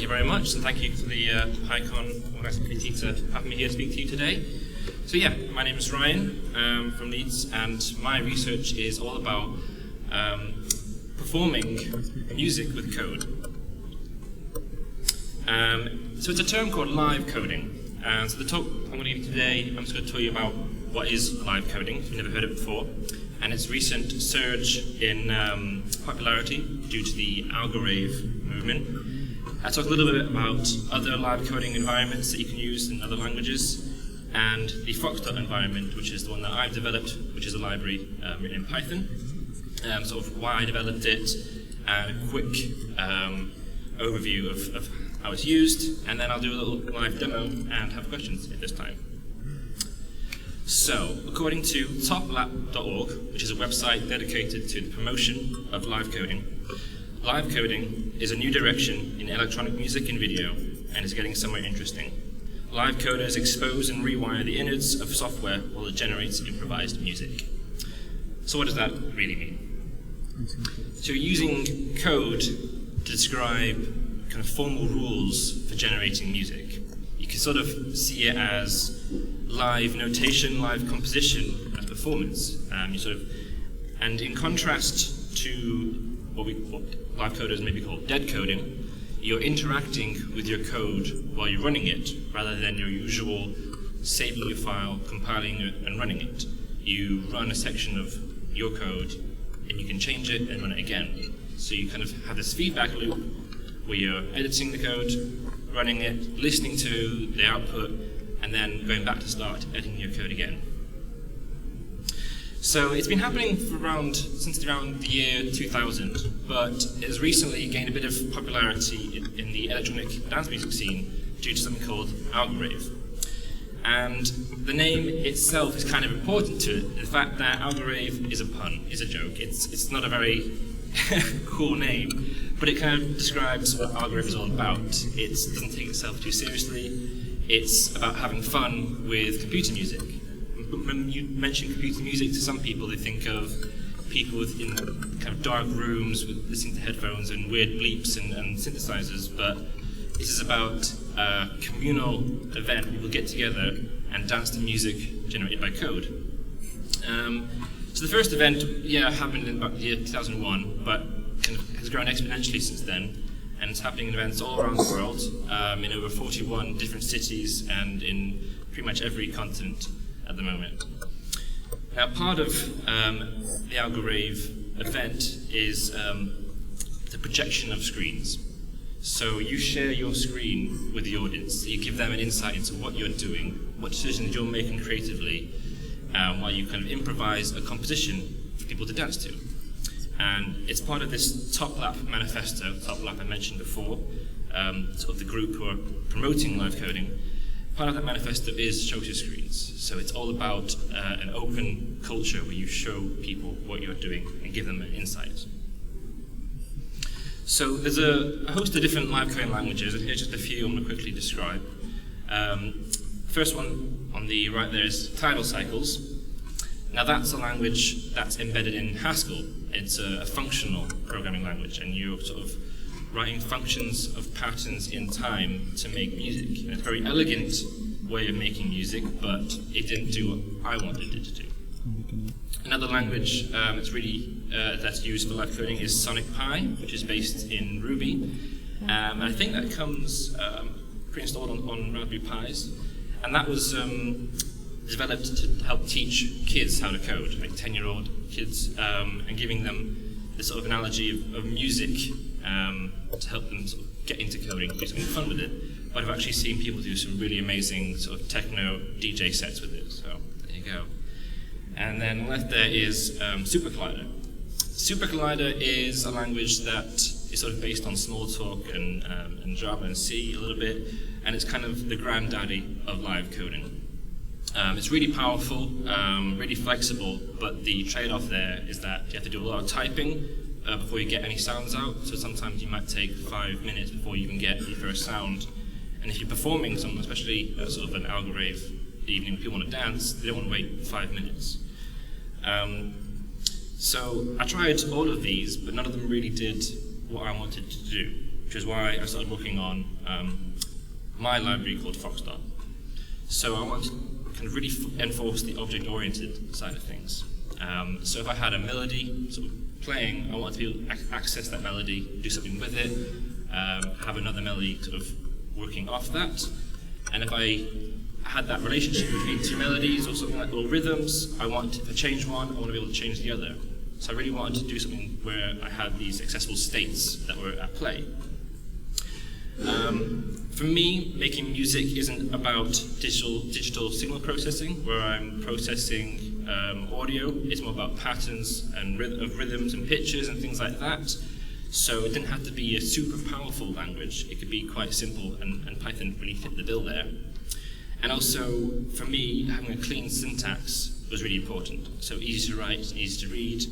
you very much, and thank you for the PyCon organizing committee to have me here to speak to you today. So yeah, my name is Ryan from Leeds, and my research is all about performing music with code. So it's a term called live coding. So the talk I'm going to give today, I'm just going to tell you about what is live coding, if you've never heard it before, and its recent surge in popularity due to the algorave movement. I talk a little bit about other live coding environments that you can use in other languages, and the FoxDot environment, which is the one that I've developed, which is a library written in Python, sort of why I developed it, and a quick overview of how it's used, and then I'll do a little live demo and have questions at this time. So, according to toplap.org, which is a website dedicated to the promotion of live coding is a new direction in electronic music and video, and is getting somewhere interesting. Live coders expose and rewire the innards of software while it generates improvised music. So what does that really mean? So using code to describe kind of formal rules for generating music. You can sort of see it as live notation, live composition, and performance. And in contrast to what live coders maybe call dead coding, you're interacting with your code while you're running it, rather than your usual saving your file, compiling it, and running it. You run a section of your code, and you can change it and run it again. So you kind of have this feedback loop where you're editing the code, running it, listening to the output, and then going back to start editing your code again. So it's been happening since around the year 2000, but it has recently gained a bit of popularity in the electronic dance music scene due to something called algorave. And the name itself is kind of important to it. The fact that algorave is a pun, is a joke. It's not a very cool name, but it kind of describes what algorave is all about. It doesn't take itself too seriously. It's about having fun with computer music. When you mention computer music to some people, they think of people in kind of dark rooms with listening to headphones and weird bleeps and synthesizers, but this is about a communal event. People get together and dance to music generated by code. So the first event, happened in about the year 2001, but kind of has grown exponentially since then, and it's happening in events all around the world, in over 41 different cities and in pretty much every continent at the moment. Now, part of the algorave event is the projection of screens. So you share your screen with the audience. You give them an insight into what you're doing, what decisions you're making creatively, while you kind of improvise a composition for people to dance to. And it's part of this toplap manifesto, toplap I mentioned before, sort of the group who are promoting live coding. Part of that manifesto is show to screens. So it's all about an open culture where you show people what you're doing and give them an insight. So there's a host of different live coding languages, and here's just a few I'm going to quickly describe. First one on the right there is tidal cycles. Now that's a language that's embedded in Haskell. It's a functional programming language, and you're sort of writing functions of patterns in time to make music. And it's a very elegant way of making music, but it didn't do what I wanted it to do. Another language that's used for live coding is SonicPy, which is based in Ruby. And I think that comes pre-installed on Raspberry Pis. And that was developed to help teach kids how to code, like 10-year-old kids, and giving them this sort of analogy of music to help them sort of get into coding, do something fun with it. But I've actually seen people do some really amazing sort of techno DJ sets with it, so there you go. And then left there is SuperCollider. SuperCollider is a language that is sort of based on Smalltalk and Java and C a little bit, and it's kind of the granddaddy of live coding. It's really powerful, really flexible, but the trade-off there is that you have to do a lot of typing before you get any sounds out, so sometimes you might take 5 minutes before you can get your first sound. And if you're performing something, especially sort of an algorave evening when people want to dance, they don't want to wait 5 minutes. So I tried all of these, but none of them really did what I wanted to do. which is why I started working on my library called FoxDot. So I want to kind of really enforce the object-oriented side of things. So if I had a melody sort of playing, I want to be able to access that melody, do something with it, have another melody sort of working off that. And if I had that relationship between two melodies or something like, or rhythms, if I change one, I want to be able to change the other. So I really wanted to do something where I had these accessible states that were at play. For me, making music isn't about digital signal processing, where I'm processing audio. It's more about patterns and of rhythms and pitches and things like that. So it didn't have to be a super powerful language. It could be quite simple, and Python really fit the bill there. And also, for me, having a clean syntax was really important. So easy to write, easy to read,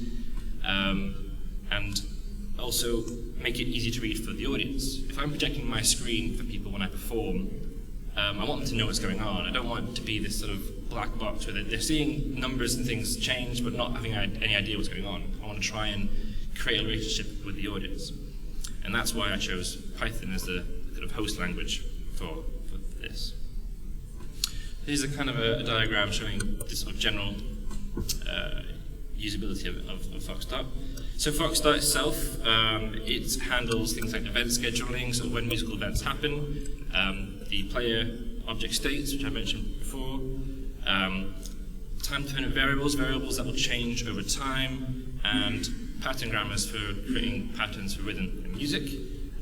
and also make it easy to read for the audience. If I'm projecting my screen for people when I perform, I want them to know what's going on. I don't want it to be this sort of black box where they're seeing numbers and things change but not having any idea what's going on. I want to try and create a relationship with the audience. And that's why I chose Python as the kind of host language for this. Here's a kind of a diagram showing this sort of general usability of FoxDot. So FoxDot itself, it handles things like event scheduling, so when musical events happen, the player object states, which I mentioned before, time-dependent variables that will change over time, and pattern grammars for creating patterns for rhythm and music.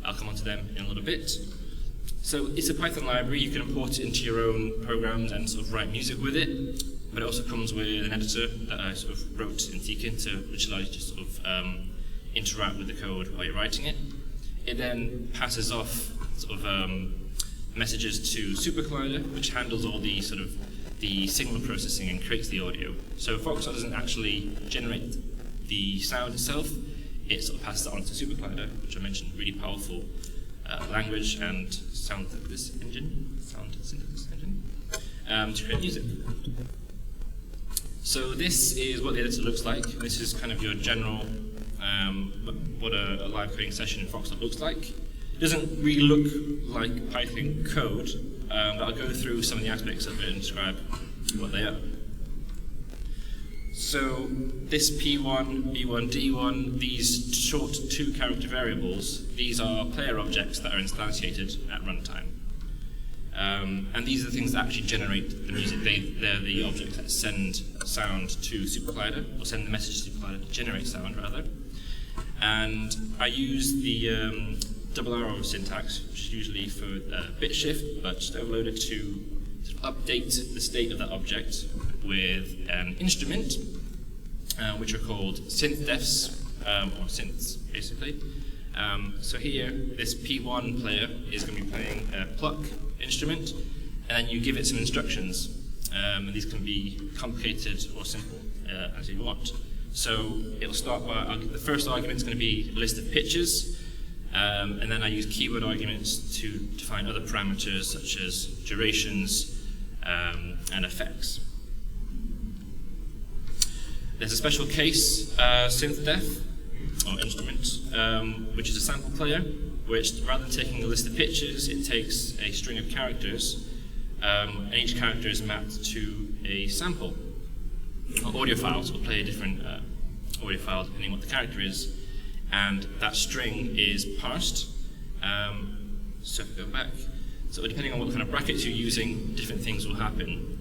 I'll come on to them in a little bit. So it's a Python library. You can import it into your own programs and sort of write music with it, but it also comes with an editor that I sort of wrote in Tkin, which allows you to sort of interact with the code while you're writing it. It then passes off sort of messages to SuperCollider, which handles all the sort of the signal processing and creates the audio. So FoxDot doesn't actually generate the sound itself, it sort of passes it on to SuperCollider, which I mentioned, really powerful language and sound synthesis engine, to create music. So this is what the editor looks like. This is kind of your general, what a live coding session in FoxDot looks like. It doesn't really look like Python code, but I'll go through some of the aspects of it and describe what they are. So this P1, B1, D1, these short 2-character variables, these are player objects that are instantiated at runtime. And these are the things that actually generate the music. They're the objects that send sound to SuperCollider, or send the message to SuperCollider to generate sound, rather. And I use the double arrow syntax, which is usually for bit shift, but just overload it to update the state of that object with an instrument, which are called synth-defs, or synths, basically. So here, this P1 player is going to be playing a pluck instrument, and then you give it some instructions. And these can be complicated or simple, as you want. So it'll start by, the first argument is going to be a list of pitches, and then I use keyword arguments to define other parameters such as durations and effects. There's a special case synth-def, or instrument, which is a sample player, which rather than taking a list of pitches, it takes a string of characters, and each character is mapped to a sample. Audio files will play a different audio file depending on what the character is, and that string is parsed. So if we go back, so depending on what kind of brackets you're using, different things will happen.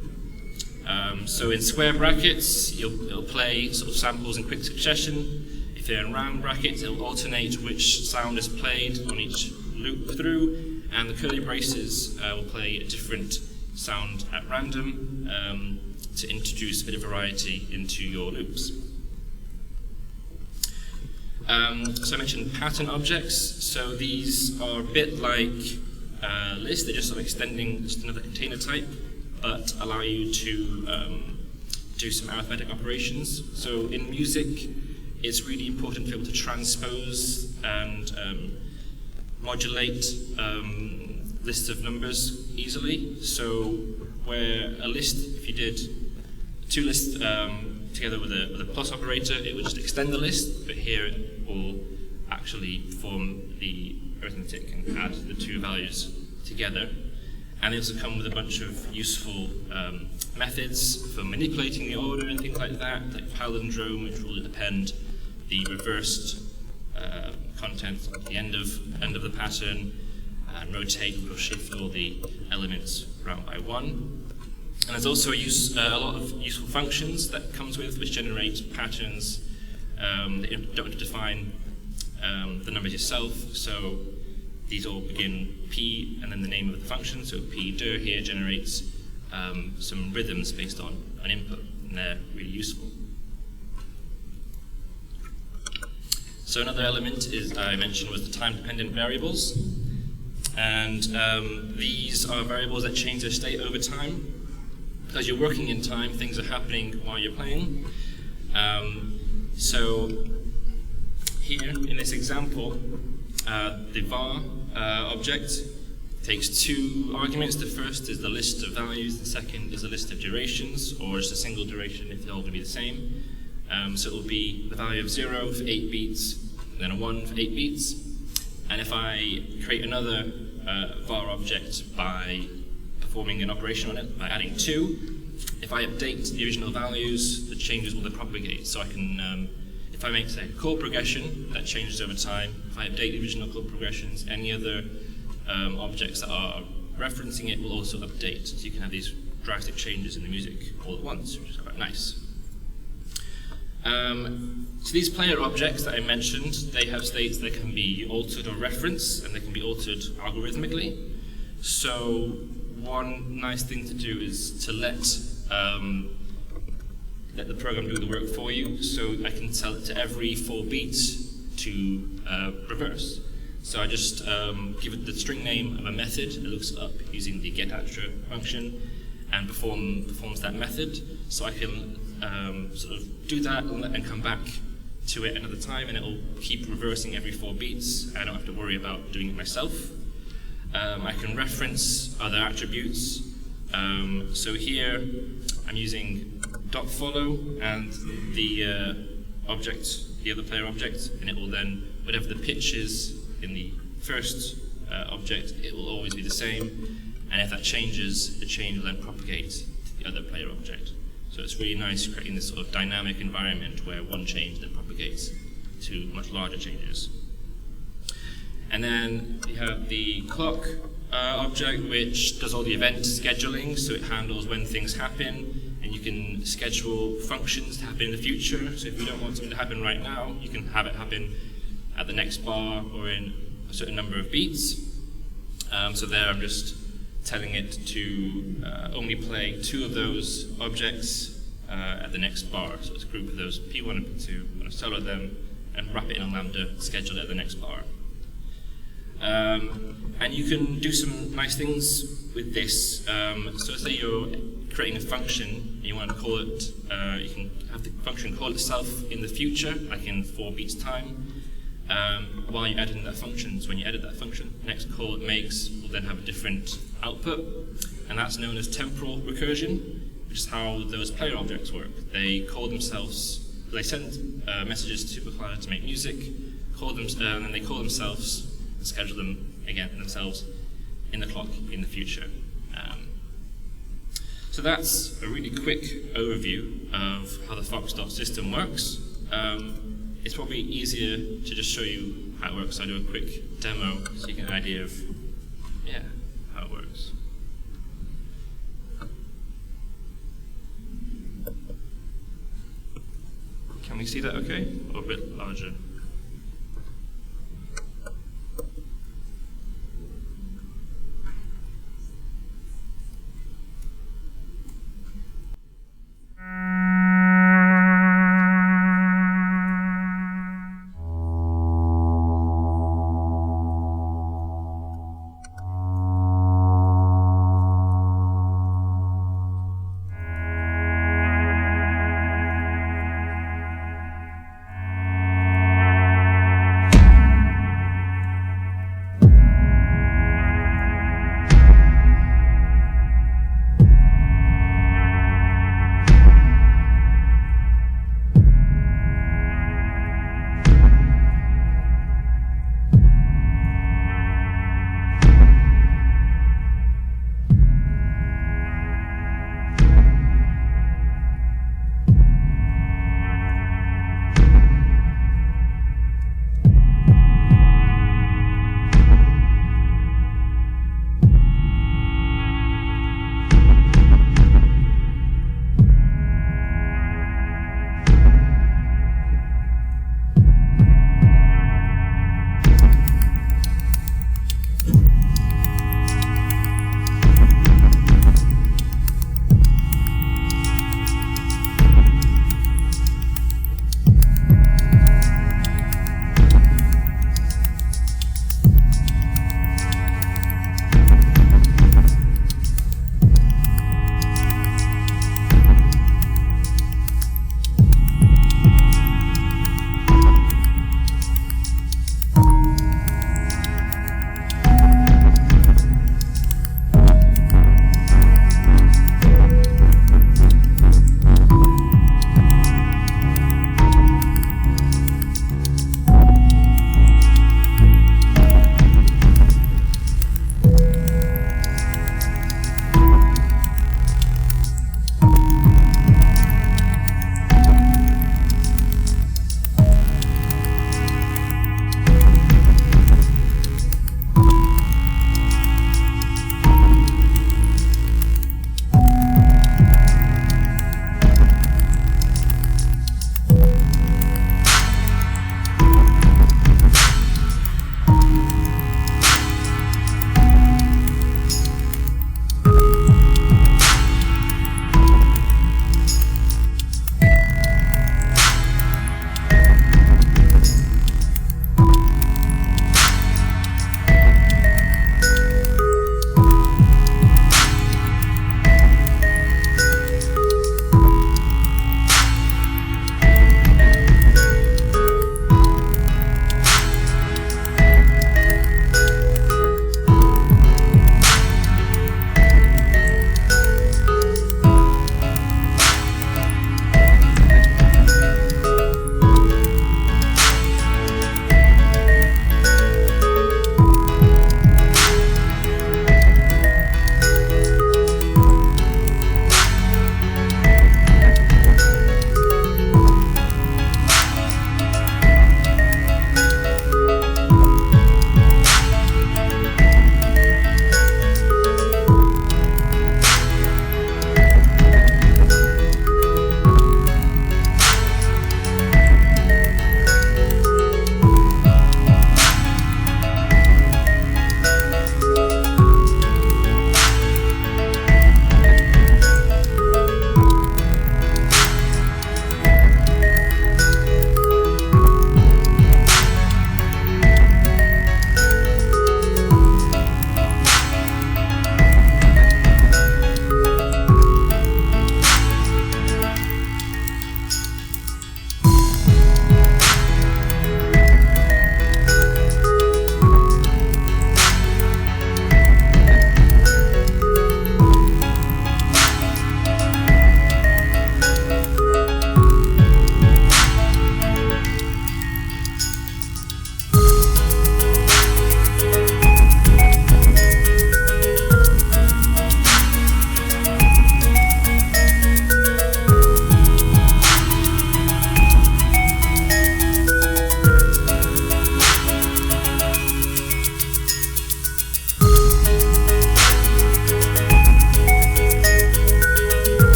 So in square brackets, it'll play sort of samples in quick succession. If they're in round brackets, it'll alternate which sound is played on each loop through, and the curly braces will play a different sound at random to introduce a bit of variety into your loops. So I mentioned pattern objects. So these are a bit like lists. They're just sort of extending just another container type, but allow you to do some arithmetic operations. So in music, it's really important to be able to transpose and modulate lists of numbers easily. So where a list, if you did two lists together with a plus operator, it would just extend the list, but here it will actually perform the arithmetic and add the two values together. And they also come with a bunch of useful methods for manipulating the order and things like that, like palindrome, which will append the reversed content at the end of the pattern, and rotate, which will shift all the elements round by one. And there's also a lot of useful functions that comes with, which generate patterns that you don't have to define the numbers yourself. So these all begin P and then the name of the function. So P_dir here generates some rhythms based on an input, and they're really useful. So another element I mentioned was the time-dependent variables. And these are variables that change their state over time. As you're working in time, things are happening while you're playing. So here in this example, the var object takes two arguments. The first is the list of values, the second is a list of durations, or just a single duration if they're all going to be the same. So it will be the value of 0 for 8 beats, and then a 1 for 8 beats. And if I create another var object by performing an operation on it, by adding 2, if I update the original values, the changes will then propagate. So I can, if I make, say, a chord progression, that changes over time. If I update the original chord progressions, any other objects that are referencing it will also update. So you can have these drastic changes in the music all at once, which is quite nice. So these player objects that I mentioned, they have states that can be altered or referenced, and they can be altered algorithmically. So one nice thing to do is to let the program do the work for you. So I can tell it to every 4 beats to reverse. So I just give it the string name of a method. It looks up using the getAttr function and performs that method. So I can sort of do that and come back to it another time, and it will keep reversing every 4 beats. I don't have to worry about doing it myself. I can reference other attributes. So here I'm using .follow and the object, the other player object, and it will then, whatever the pitch is in the first object, it will always be the same. And if that changes, the change will then propagate to the other player object. So it's really nice creating this sort of dynamic environment where one change then propagates to much larger changes. And then we have the clock object, which does all the event scheduling, so it handles when things happen, and you can schedule functions to happen in the future. So if you don't want something to happen right now, you can have it happen at the next bar or in a certain number of beats. So there I'm just telling it to only play 2 of those objects at the next bar. So it's a group of those P1 and P2. I'm going to solo them and wrap it in a lambda, schedule it at the next bar. And you can do some nice things with this. So say you're creating a function and you want to call it, you can have the function call itself in the future, like in 4 beats time, while you add in that function. So when you edit that function, the next call it makes will then have a different output, and that's known as temporal recursion, which is how those player objects work. They call themselves, they send messages to the cloud to make music, and then they call themselves and schedule them again themselves in the clock in the future. So that's a really quick overview of how the FoxDot system works. It's probably easier to just show you how it works. So I'll do a quick demo so you get an idea of how it works. Can we see that okay? Or a bit larger?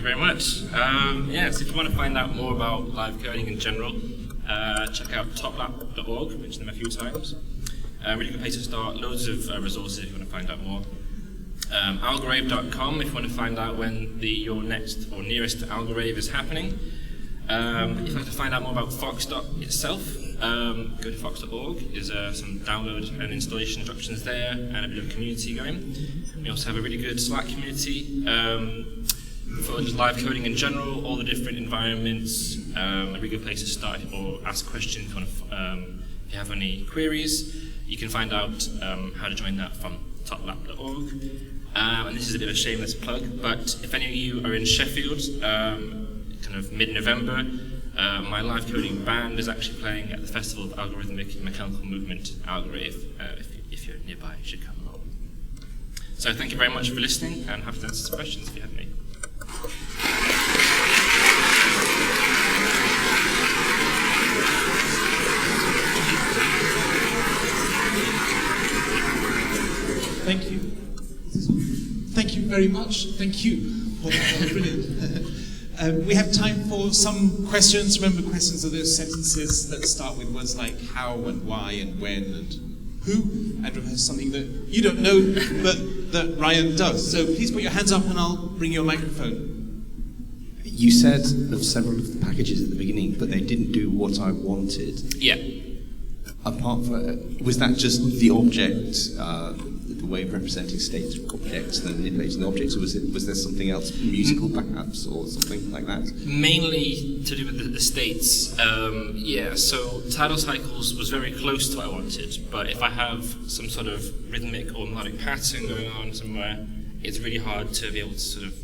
very much. So if you want to find out more about live coding in general, check out toplap.org, mentioned them a few times. Really good place to start, loads of resources if you want to find out more. Algorave.com if you want to find out when your next or nearest algorave is happening. If you'd like to find out more about FoxDot itself, go to fox.org. There's some download and installation instructions there and a bit of community going. We also have a really good Slack community for just live coding in general, all the different environments, a really good place to start or ask questions if you have any queries. You can find out how to join that from toplap.org. And this is a bit of a shameless plug, but if any of you are in Sheffield, kind of mid-November, my live coding band is actually playing at the Festival of Algorithmic Mechanical Movement, Algorave. If you're nearby, you should come along. So thank you very much for listening, and happy to answer some questions if you have any. Thank you. Thank you very much. Thank you. Brilliant. We have time for some questions. Remember, questions are those sentences that start with words like how and why and when and who, and remember something that you don't know but that Ryan does. So please put your hands up and I'll bring you a microphone. You said of several of the packages at the beginning, but they didn't do what I wanted. Yeah. Apart from, was that just the object, the way of representing state objects and manipulating the objects, or was there something else, musical perhaps, or something like that? Mainly to do with the states. So tidal cycles was very close to what I wanted, but if I have some sort of rhythmic or melodic pattern going on somewhere, it's really hard to be able to sort of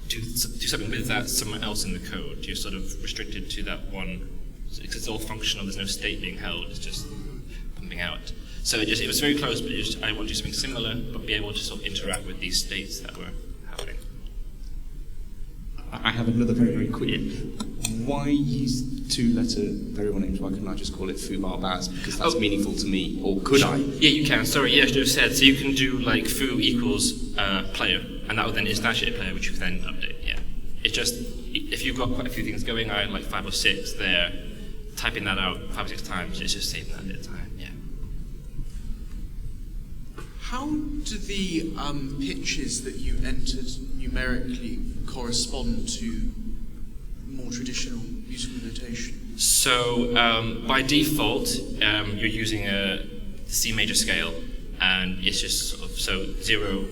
do something with that somewhere else in the code. You're sort of restricted to that one, because it's all functional, there's no state being held, it's just pumping out. So it was very close, but I want to do something similar, but be able to sort of interact with these states that were happening. I have another very, very quick. Why use two-letter variable names? Why couldn't I just call it foo, bar, baz? Because that's meaningful to me, or could I? Yeah, you can. Sorry, yeah, I should have said. So you can do like foo equals player, and that would then instantiate a player, which you can then update. Yeah, it's just if you've got quite a few things going, I had like 5 or 6 there. Typing that out 5 or 6 times, it's just saving that bit of time. Yeah. How do the pitches that you entered numerically correspond to more traditional musical notation? So by default, you're using a C major scale, and it's just sort of, so 0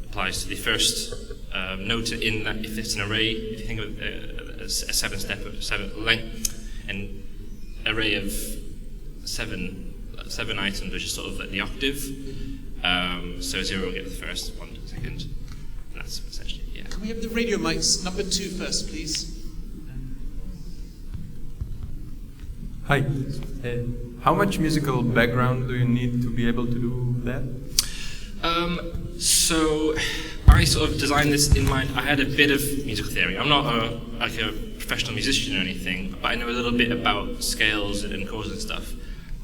applies to the first note in that. If it's an array, if you think of a 7 length, an array of 7 items, which is sort of like the octave. So 0 will get the first, 1 to the second. And that's essentially, yeah. Can we have the radio mics? Number 2 first, please. Hi. How much musical background do you need to be able to do that? So I sort of designed this in mind. I had a bit of musical theory. I'm not a professional musician or anything, but I know a little bit about scales and chords and stuff.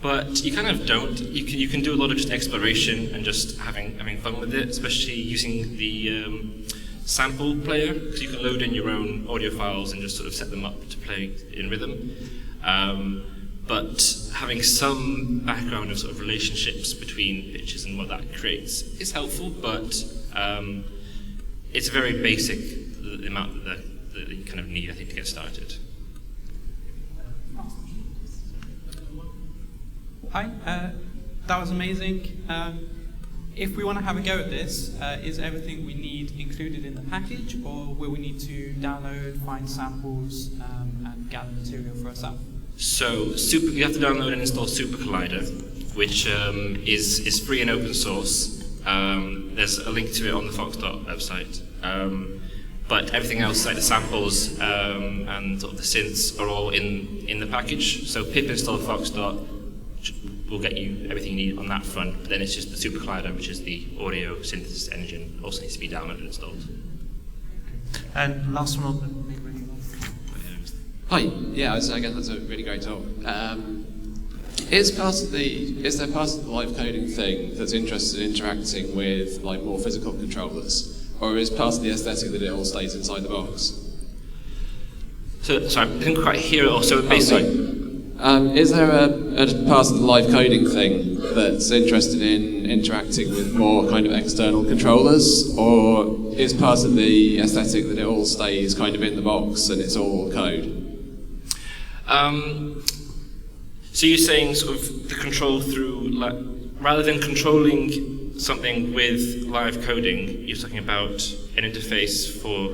But you kind of don't. You can do a lot of just exploration and just having fun with it, especially using the sample player, because you can load in your own audio files and just sort of set them up to play in rhythm. But having some background of sort of relationships between pitches and what that creates is helpful, but it's very basic, the amount that you kind of need, I think, to get started. Hi, that was amazing. If we want to have a go at this, is everything we need included in the package, or will we need to download, find samples, and gather material for ourselves? So you have to download and install Super Collider, which is free and open source. There's a link to it on the FoxDot website. But everything else, like the samples and sort of the synths, are all in the package. So pip install FoxDot will get you everything you need on that front. But then it's just the Super Collider, which is the audio synthesis engine, also needs to be downloaded and installed. And last one. Hi. Yeah, again, that's a really great talk. Is there part of the live coding thing that's interested in interacting with like more physical controllers? or is part of the aesthetic that it all stays inside the box? So, sorry, I didn't quite hear it all. So basically, is there a part of the live coding thing that's interested in interacting with more kind of external controllers, or is part of the aesthetic that it all stays kind of in the box and it's all code? So you're saying sort of the control through, like, rather than controlling something with live coding, you're talking about an interface for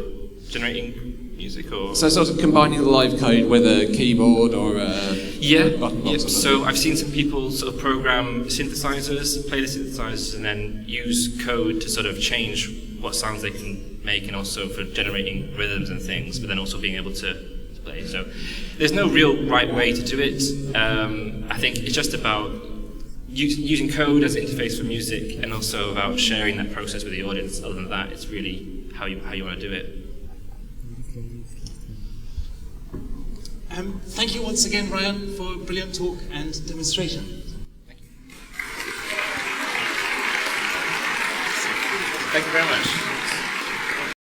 generating music, or? So sort of combining the live code with a keyboard or a button box. So I've seen some people sort of program synthesizers, play the synthesizers, and then use code to sort of change what sounds they can make, and also for generating rhythms and things, but then also being able to play. So there's no real right way to do it. I think it's just about using code as an interface for music, and also about sharing that process with the audience. Other than that, it's really how you want to do it. Thank you once again, Ryan, for a brilliant talk and demonstration. Thank you. Thank you very much.